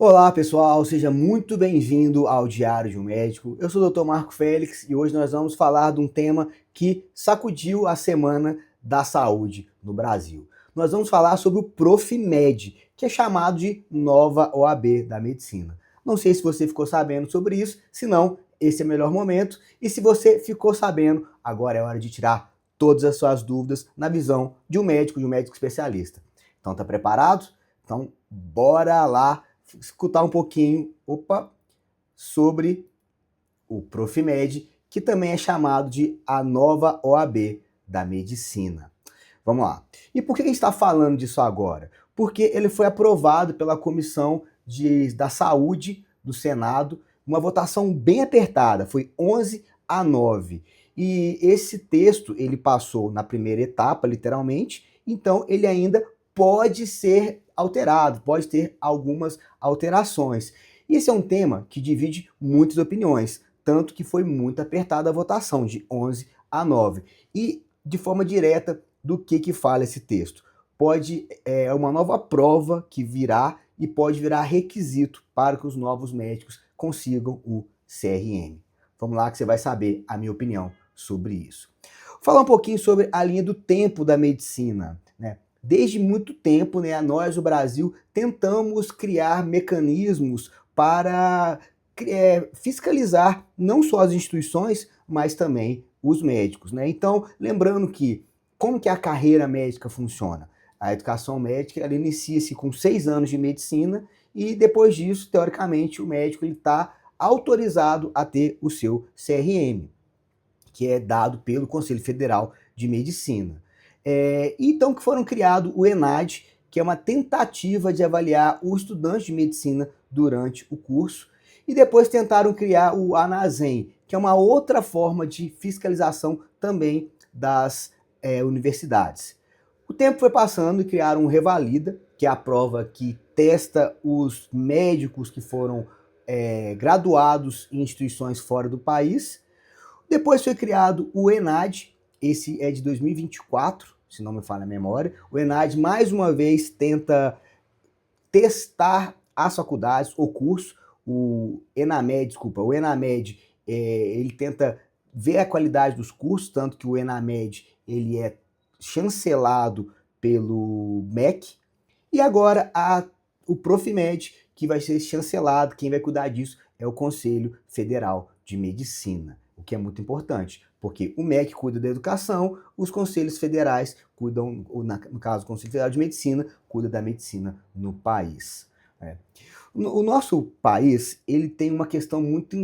Olá pessoal, seja muito bem-vindo ao Diário de um Médico. Eu sou o Dr. Marco Félix e hoje nós vamos falar de um tema que sacudiu a Semana da Saúde no Brasil. Nós vamos falar sobre o Profimed, que é chamado de nova OAB da medicina. Não sei se você ficou sabendo sobre isso, se não, esse é o melhor momento. E se você ficou sabendo, agora é hora de tirar todas as suas dúvidas na visão de um médico especialista. Então tá preparado? Então bora lá escutar um pouquinho, sobre o Profimed, que também é chamado de a nova OAB da medicina. Vamos lá. E por que a gente está falando disso agora? Porque ele foi aprovado pela Comissão da Saúde do Senado, uma votação bem apertada, foi 11-9. E esse texto, ele passou na primeira etapa, literalmente, então ele ainda pode ser alterado, pode ter algumas alterações. E esse é um tema que divide muitas opiniões, tanto que foi muito apertada a votação, de 11-9. E, de forma direta, do que fala esse texto? É uma nova prova que virá e pode virar requisito para que os novos médicos consigam o CRM. Vamos lá que você vai saber a minha opinião sobre isso. Vou falar um pouquinho sobre a linha do tempo da medicina, né? Desde muito tempo, né, nós, o Brasil, tentamos criar mecanismos para fiscalizar não só as instituições, mas também os médicos, né? Então, lembrando que como que a carreira médica funciona? A educação médica ela inicia-se com 6 anos de medicina e depois disso, teoricamente, o médico está autorizado a ter o seu CRM, que é dado pelo Conselho Federal de Medicina. Então que foram criado o ENAD, que é uma tentativa de avaliar o estudante de medicina durante o curso, e depois tentaram criar o ANASEM, que é uma outra forma de fiscalização também das universidades. O tempo foi passando e criaram o Revalida, que é a prova que testa os médicos que foram graduados em instituições fora do país. Depois foi criado o ENAD, esse é de 2024, se não me falha a memória. O ENAD, mais uma vez, tenta testar as faculdades, o curso. O ENAMED, ele tenta ver a qualidade dos cursos, tanto que o ENAMED ele é chancelado pelo MEC. E agora o Profimed, que vai ser chancelado, quem vai cuidar disso é o Conselho Federal de Medicina, o que é muito importante, porque o MEC cuida da educação, os conselhos federais cuidam, no caso o Conselho Federal de Medicina, cuida da medicina no país. O nosso país ele tem uma questão muito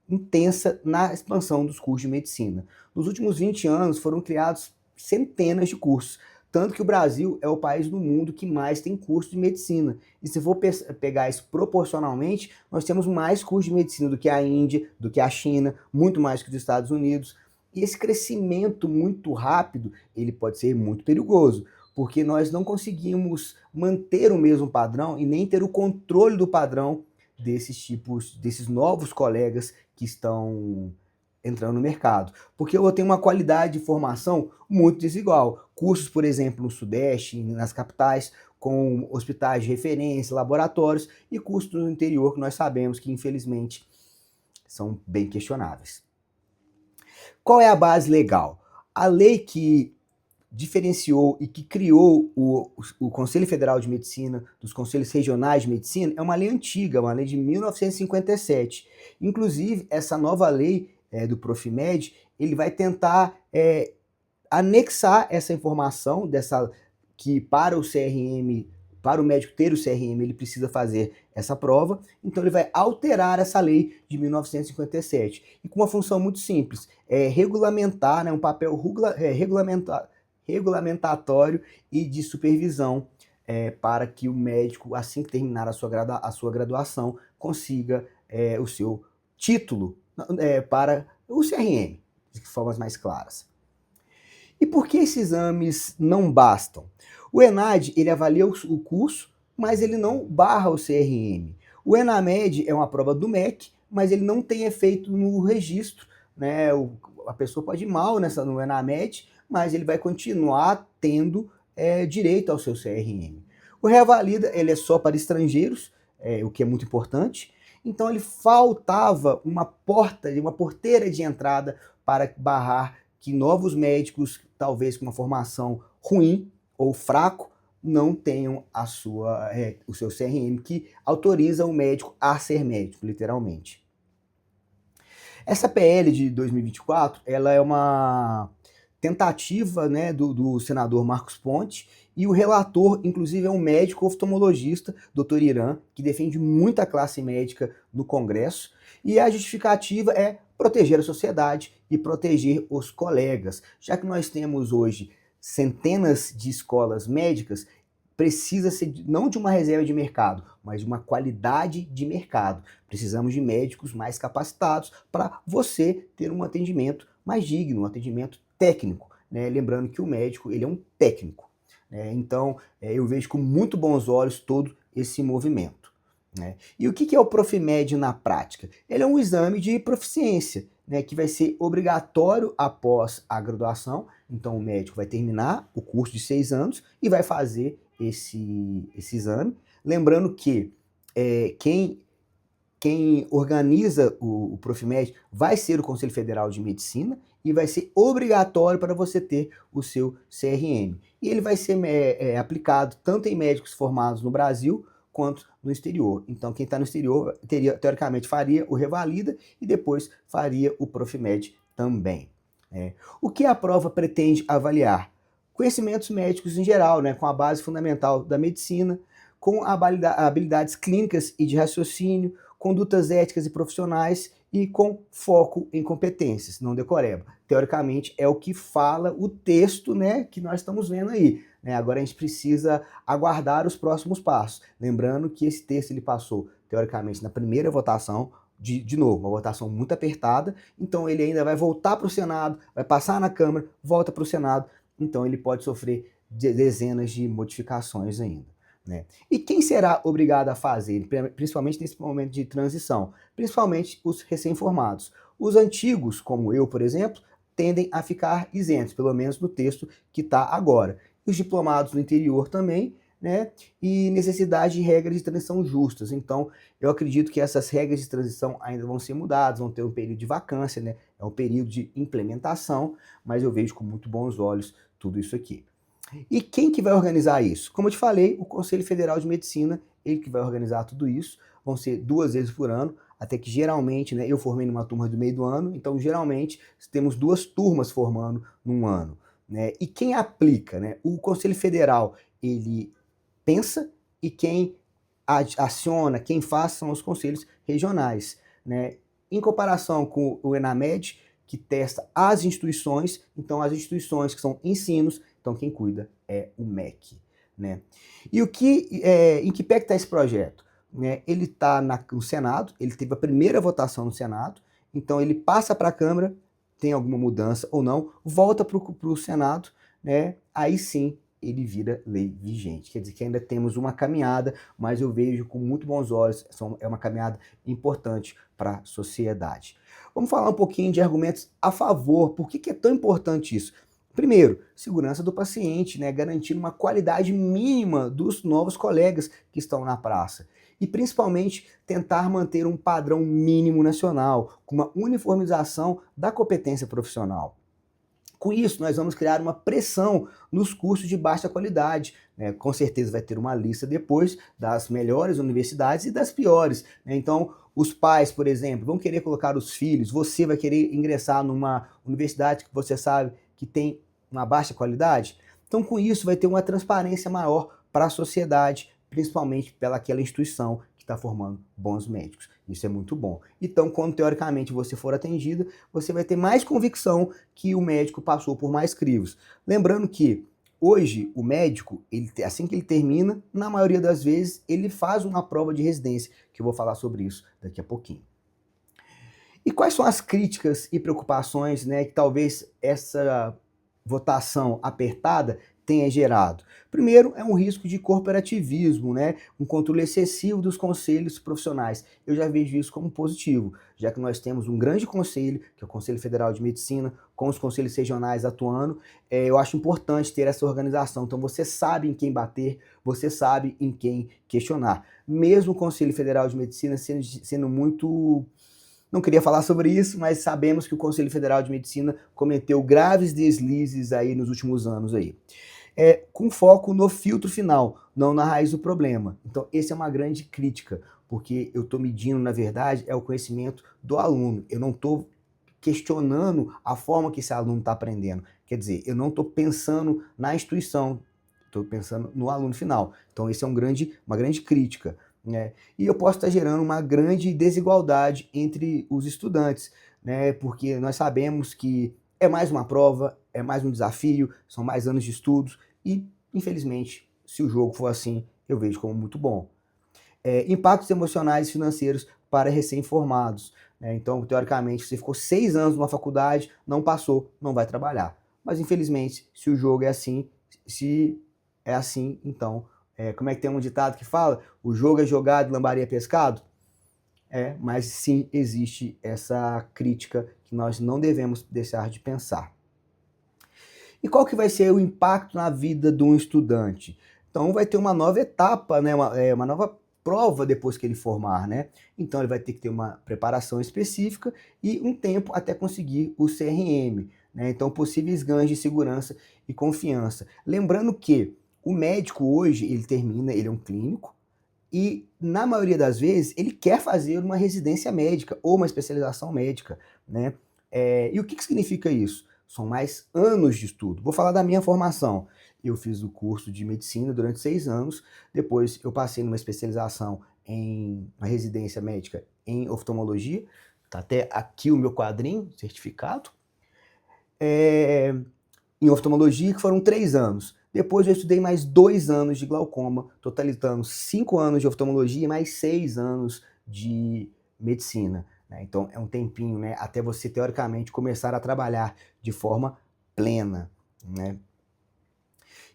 intensa na expansão dos cursos de medicina. Nos últimos 20 anos foram criados centenas de cursos, tanto que o Brasil é o país do mundo que mais tem curso de medicina. E se for pegar isso proporcionalmente, nós temos mais cursos de medicina do que a Índia, do que a China, muito mais que os Estados Unidos. E esse crescimento muito rápido, ele pode ser muito perigoso, porque nós não conseguimos manter o mesmo padrão e nem ter o controle do padrão desses novos colegas que estão entrando no mercado, porque eu tenho uma qualidade de formação muito desigual. Cursos, por exemplo, no Sudeste, nas capitais, com hospitais de referência, laboratórios, e cursos no interior que nós sabemos que, infelizmente, são bem questionáveis. Qual é a base legal? A lei que diferenciou e que criou o Conselho Federal de Medicina, dos Conselhos Regionais de Medicina, é uma lei antiga, uma lei de 1957. Inclusive, essa nova lei do Profimed, ele vai tentar anexar essa informação que para o CRM, para o médico ter o CRM, ele precisa fazer essa prova. Então ele vai alterar essa lei de 1957 e com uma função muito simples, regulamentar, né, um papel regulamentatório e de supervisão para que o médico, assim que terminar a sua graduação, consiga o seu título para o CRM, de formas mais claras. E por que esses exames não bastam? O ENAD ele avalia o curso, mas ele não barra o CRM. O ENAMED é uma prova do MEC, mas ele não tem efeito no registro, né? A pessoa pode ir mal no ENAMED, mas ele vai continuar tendo direito ao seu CRM. O Revalida ele é só para estrangeiros, o que é muito importante. Então ele faltava uma porteira de entrada para barrar que novos médicos, talvez com uma formação ruim ou fraco, não tenham o seu CRM, que autoriza o médico a ser médico, literalmente. Essa PL de 2024, ela é uma tentativa, né, do senador Marcos Pontes, e o relator, inclusive, é um médico oftalmologista, Dr. Irã, que defende muita classe médica no Congresso, e a justificativa é proteger a sociedade e proteger os colegas, já que nós temos hoje centenas de escolas médicas, precisa ser não de uma reserva de mercado, mas de uma qualidade de mercado. Precisamos de médicos mais capacitados para você ter um atendimento mais digno, um atendimento técnico, né? Lembrando que o médico, ele é um técnico, né? Então, eu vejo com muito bons olhos todo esse movimento, né? E o que é o Profimed na prática? Ele é um exame de proficiência, né, que vai ser obrigatório após a graduação. Então o médico vai terminar o curso de 6 anos e vai fazer esse exame. Lembrando que quem organiza o Profimed vai ser o Conselho Federal de Medicina e vai ser obrigatório para você ter o seu CRM. E ele vai ser aplicado tanto em médicos formados no Brasil quanto no exterior. Então quem está no exterior, teoricamente, faria o Revalida e depois faria o Profimed também. O que a prova pretende avaliar? Conhecimentos médicos em geral, né, com a base fundamental da medicina, com habilidades clínicas e de raciocínio, condutas éticas e profissionais e com foco em competências, não decoreba. Teoricamente é o que fala o texto, né, que nós estamos vendo aí, né? Agora a gente precisa aguardar os próximos passos. Lembrando que esse texto ele passou, teoricamente, na primeira votação, de novo, uma votação muito apertada, então ele ainda vai voltar para o Senado, vai passar na Câmara, volta para o Senado, então ele pode sofrer dezenas de modificações ainda, né? E quem será obrigado a fazer, principalmente nesse momento de transição? Principalmente os recém-formados. Os antigos, como eu, por exemplo, tendem a ficar isentos, pelo menos no texto que está agora. E os diplomados no interior também, né? E necessidade de regras de transição justas. Então, eu acredito que essas regras de transição ainda vão ser mudadas, vão ter um período de vacância, né? É um período de implementação, mas eu vejo com muito bons olhos tudo isso aqui. E quem que vai organizar isso? Como eu te falei, o Conselho Federal de Medicina, ele que vai organizar tudo isso. Vão ser 2 vezes por ano, até que geralmente, né, eu formei numa turma do meio do ano, então geralmente temos 2 turmas formando num ano, né? E quem aplica, né? O Conselho Federal, ele pensa, e quem aciona, quem faz são os conselhos regionais, né? Em comparação com o ENAMED, que testa as instituições, então as instituições que são ensinos, então quem cuida é o MEC, né? E em que pé está esse projeto? Né? Ele está no Senado, ele teve a primeira votação no Senado, então ele passa para a Câmara, tem alguma mudança ou não, volta para o Senado, né? Aí sim ele vira lei vigente. Quer dizer que ainda temos uma caminhada, mas eu vejo com muito bons olhos, é uma caminhada importante para a sociedade. Vamos falar um pouquinho de argumentos a favor. Por que é tão importante isso? Primeiro, segurança do paciente, né? Garantindo uma qualidade mínima dos novos colegas que estão na praça. E principalmente tentar manter um padrão mínimo nacional, com uma uniformização da competência profissional. Com isso, nós vamos criar uma pressão nos cursos de baixa qualidade, né? Com certeza vai ter uma lista depois das melhores universidades e das piores, né? Então, os pais, por exemplo, vão querer colocar os filhos, você vai querer ingressar numa universidade que você sabe que tem uma baixa qualidade. Então, com isso, vai ter uma transparência maior para a sociedade, principalmente pelaquela instituição que está formando bons médicos. Isso é muito bom. Então, quando teoricamente você for atendido, você vai ter mais convicção que o médico passou por mais crivos. Lembrando que hoje o médico, assim que ele termina, na maioria das vezes, ele faz uma prova de residência, que eu vou falar sobre isso daqui a pouquinho. E quais são as críticas e preocupações, né, que talvez essa votação apertada tenha gerado? Primeiro, é um risco de corporativismo, né? Um controle excessivo dos conselhos profissionais. Eu já vejo isso como positivo, já que nós temos um grande conselho, que é o Conselho Federal de Medicina, com os conselhos regionais atuando. Eu acho importante ter essa organização. Então, você sabe em quem bater, você sabe em quem questionar. Mesmo o Conselho Federal de Medicina sendo muito... Não queria falar sobre isso, mas sabemos que o Conselho Federal de Medicina cometeu graves deslizes aí nos últimos anos aí. Com foco no filtro final, não na raiz do problema. Então, essa é uma grande crítica, porque eu estou medindo, na verdade, é o conhecimento do aluno. Eu não estou questionando a forma que esse aluno está aprendendo. Quer dizer, eu não estou pensando na instituição, estou pensando no aluno final. Então, esse é uma grande crítica, né? E eu posso estar gerando uma grande desigualdade entre os estudantes, né? Porque nós sabemos que é mais uma prova, é mais um desafio, são mais anos de estudos e, infelizmente, se o jogo for assim, eu vejo como muito bom. Impactos emocionais e financeiros para recém-formados, né? Então, teoricamente, você ficou 6 anos numa faculdade, não passou, não vai trabalhar. Mas, infelizmente, se o jogo é assim, se é assim, então, como é que tem um ditado que fala? O jogo é jogado, lambaria é pescado? Mas sim, existe essa crítica que nós não devemos deixar de pensar. E qual que vai ser o impacto na vida de um estudante? Então vai ter uma nova etapa, né? Uma nova prova depois que ele formar, né? Então ele vai ter que ter uma preparação específica e um tempo até conseguir o CRM, né? Então possíveis ganhos de segurança e confiança. Lembrando que o médico hoje, ele é um clínico, e, na maioria das vezes, ele quer fazer uma residência médica ou uma especialização médica, né? E o que significa isso? São mais anos de estudo. Vou falar da minha formação. Eu fiz o curso de medicina durante 6 anos, depois eu passei numa especialização em uma residência médica em oftalmologia, tá até aqui o meu quadrinho, certificado, em oftalmologia, que foram 3 anos. Depois eu estudei mais 2 anos de glaucoma, totalizando 5 anos de oftalmologia e mais 6 anos de medicina, né? Então é um tempinho, né, até você teoricamente começar a trabalhar de forma plena, né?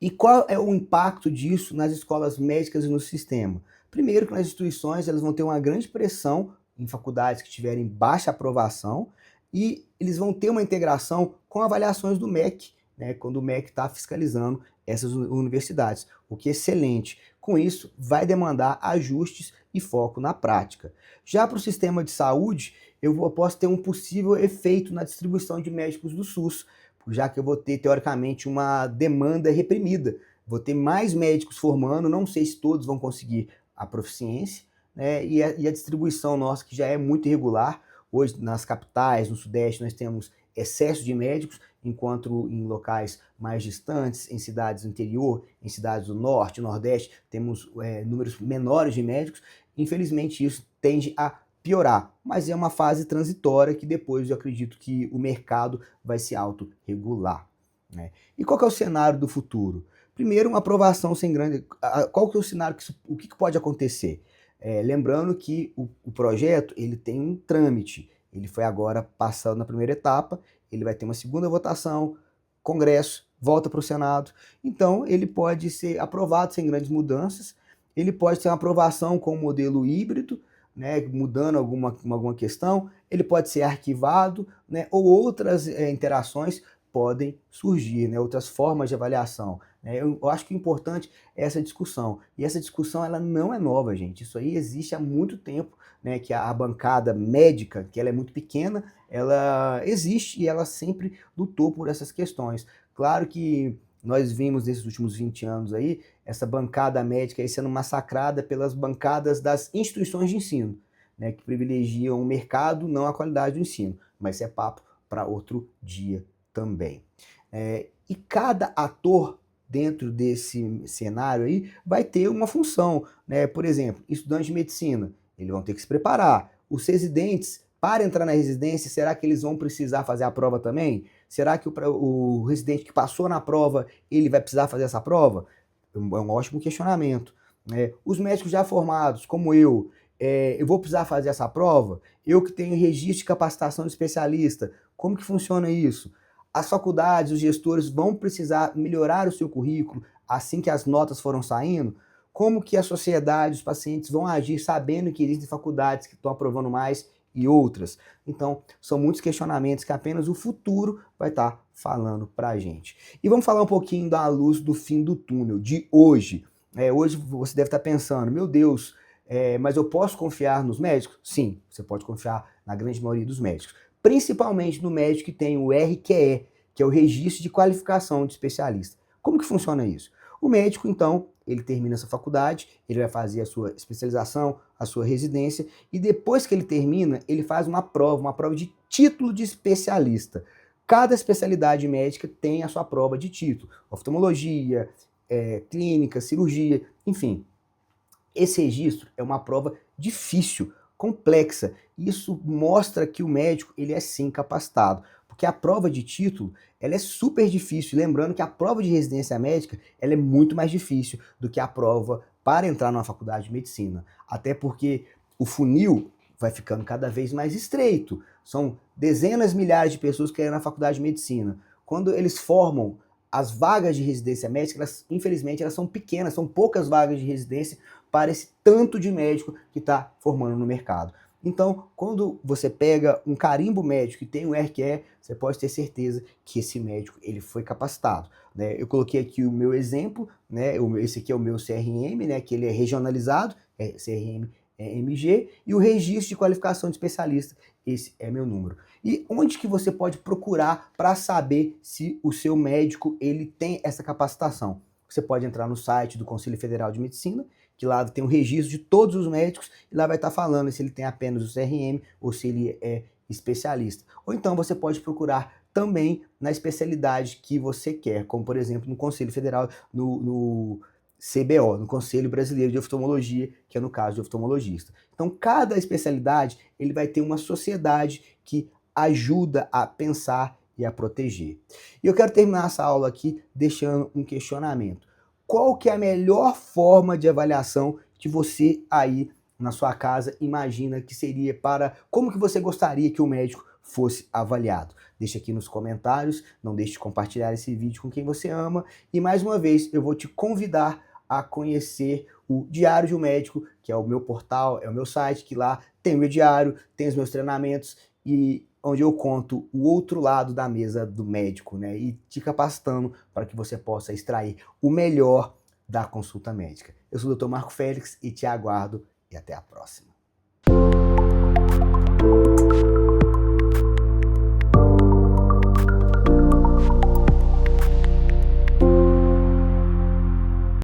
E qual é o impacto disso nas escolas médicas e no sistema? Primeiro que nas instituições elas vão ter uma grande pressão em faculdades que tiverem baixa aprovação e eles vão ter uma integração com avaliações do MEC, né, quando o MEC está fiscalizando essas universidades, o que é excelente. Com isso, vai demandar ajustes e foco na prática. Já para o sistema de saúde, eu posso ter um possível efeito na distribuição de médicos do SUS, já que eu vou ter, teoricamente, uma demanda reprimida. Vou ter mais médicos formando, não sei se todos vão conseguir a proficiência, né, e a distribuição nossa, que já é muito irregular. Hoje, nas capitais, no Sudeste, nós temos excesso de médicos, enquanto em locais mais distantes, em cidades do interior, em cidades do Norte, Nordeste, temos números menores de médicos. Infelizmente, isso tende a piorar, mas é uma fase transitória que depois eu acredito que o mercado vai se autorregular, né? E qual que é o cenário do futuro? Primeiro, uma aprovação sem grande... Qual que é o cenário, o que pode acontecer? Lembrando que o projeto ele tem um trâmite, ele foi agora passado na primeira etapa, ele vai ter uma segunda votação, Congresso, volta para o Senado, então ele pode ser aprovado sem grandes mudanças, ele pode ter uma aprovação com um modelo híbrido, né, mudando alguma questão, ele pode ser arquivado, né, ou outras interações podem surgir, né, outras formas de avaliação, né? Eu acho que o importante é essa discussão, e essa discussão ela não é nova, gente, isso aí existe há muito tempo, né, que a bancada médica, que ela é muito pequena, ela existe e ela sempre lutou por essas questões. Claro que nós vimos nesses últimos 20 anos aí, essa bancada médica aí sendo massacrada pelas bancadas das instituições de ensino, né, que privilegiam o mercado, não a qualidade do ensino, mas isso é papo para outro dia também. E cada ator dentro desse cenário aí vai ter uma função, né? Por exemplo, estudantes de medicina, eles vão ter que se preparar. Os residentes, para entrar na residência, será que eles vão precisar fazer a prova também? Será que o residente que passou na prova, ele vai precisar fazer essa prova? É um ótimo questionamento, né? Os médicos já formados, como eu vou precisar fazer essa prova? Eu que tenho registro de capacitação de especialista, como que funciona isso? as faculdades, os gestores vão precisar melhorar o seu currículo assim que as notas foram saindo? Como que a sociedade, os pacientes vão agir sabendo que existem faculdades que estão aprovando mais e outras? Então, são muitos questionamentos que apenas o futuro vai estar falando para a gente. E vamos falar um pouquinho da luz do fim do túnel, de hoje. Hoje você deve estar pensando, meu Deus, mas eu posso confiar nos médicos? Sim, você pode confiar na grande maioria dos médicos. Principalmente no médico que tem o RQE, que é o Registro de Qualificação de Especialista. Como que funciona isso? O médico, então, ele termina essa faculdade, ele vai fazer a sua especialização, a sua residência, e depois que ele termina, ele faz uma prova de título de especialista. Cada especialidade médica tem a sua prova de título. Oftalmologia, clínica, cirurgia, enfim. Esse registro é uma prova difícil, complexa. Isso mostra que o médico ele é sim capacitado, porque a prova de título ela é super difícil. Lembrando que a prova de residência médica ela é muito mais difícil do que a prova para entrar numa faculdade de medicina, até porque o funil vai ficando cada vez mais estreito. São dezenas, milhares de pessoas que querem na faculdade de medicina. Quando eles formam as vagas de residência médica, infelizmente, elas são pequenas, são poucas vagas de residência para esse tanto de médico que está formando no mercado. Então, quando você pega um carimbo médico que tem um RQE, você pode ter certeza que esse médico ele foi capacitado, né? Eu coloquei aqui o meu exemplo, né? Esse aqui é o meu CRM, né? Que ele é regionalizado, é CRM MG, e o registro de qualificação de especialista, esse é meu número. E onde que você pode procurar para saber se o seu médico ele tem essa capacitação? Você pode entrar no site do Conselho Federal de Medicina, que lá tem um registro de todos os médicos, e lá vai estar falando se ele tem apenas o CRM ou se ele é especialista. Ou então você pode procurar também na especialidade que você quer, como por exemplo no Conselho Federal, no CBO, no Conselho Brasileiro de Oftalmologia, que é no caso de oftalmologista. Então, cada especialidade ele vai ter uma sociedade que ajuda a pensar e a proteger. E eu quero terminar essa aula aqui deixando um questionamento. Qual que é a melhor forma de avaliação que você aí na sua casa imagina que seria para... Como que você gostaria que o médico fosse avaliado? Deixa aqui nos comentários, não deixe de compartilhar esse vídeo com quem você ama. E mais uma vez, eu vou te convidar a conhecer o Diário de um Médico, que é o meu portal, é o meu site, que lá tem o meu diário, tem os meus treinamentos e onde eu conto o outro lado da mesa do médico, né? E te capacitando para que você possa extrair o melhor da consulta médica. Eu sou o Dr. Marco Félix e te aguardo e até a próxima.